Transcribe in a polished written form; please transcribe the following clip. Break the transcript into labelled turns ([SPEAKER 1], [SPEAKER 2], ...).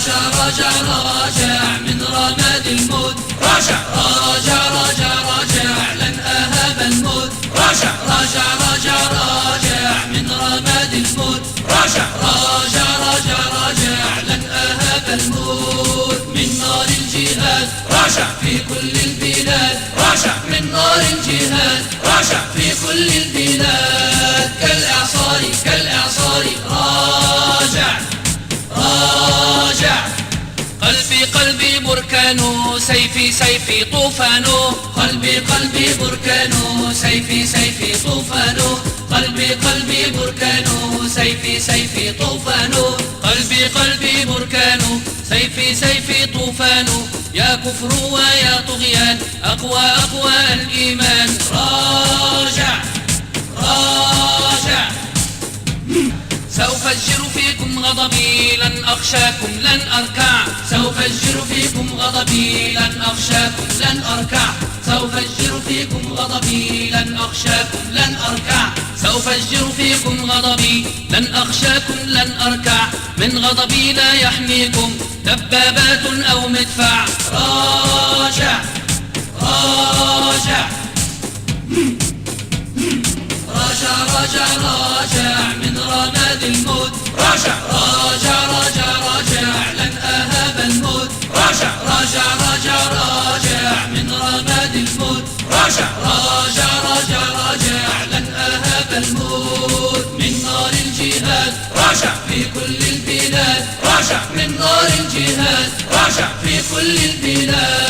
[SPEAKER 1] راجع راجع راجع من رماد الموت،
[SPEAKER 2] راجع
[SPEAKER 1] راجع راجع راجع لن أهاب الموت،
[SPEAKER 2] راجع
[SPEAKER 1] راجع راجع راجع من رماد الموت،
[SPEAKER 2] راجع
[SPEAKER 1] راجع راجع راجع لن أهاب الموت. من نار الجهاد
[SPEAKER 2] راجع
[SPEAKER 1] في كل البلاد،
[SPEAKER 2] راجع
[SPEAKER 1] من نار الجهاد
[SPEAKER 2] راجع
[SPEAKER 1] في كل البلاد. كالإعصار كالإعصار راجع راجع. قلبي قلبي بركان، سيفي سيفي طوفان، قلبي قلبي بركان، سيفي سيفي طوفان، قلبي قلبي بركان، سيفي سيفي طوفان، قلبي قلبي بركان، سيفي سيفي طوفان. يا كفر ويا طغيان، أقوى أقوى الإيمان. راجع راجع. سأفجر فيكم غضبي لن أخشاكم لن أركع، سأفجر فيكم غضبي لن أخشاكم لن أركع، سأفجر فيكم غضبي لن أخشاكم لن أركع، سأفجر فيكم غضبي لن أخشاكم لن أركع. من غضبي لا يحميكم دبابات أو مدفع. راجع راجع راجع راجع راجع من رماد الموت،
[SPEAKER 2] راجع
[SPEAKER 1] راجع راجع راجع لن أهاب الموت،
[SPEAKER 2] راجع
[SPEAKER 1] راجع راجع راجع من رماد الموت،
[SPEAKER 2] راجع
[SPEAKER 1] راجع راجع راجع لن أهاب الموت. من نار الجهاد
[SPEAKER 2] راجع
[SPEAKER 1] في كل البلاد،
[SPEAKER 2] راجع
[SPEAKER 1] من نار الجهاد
[SPEAKER 2] راجع
[SPEAKER 1] في كل البلاد.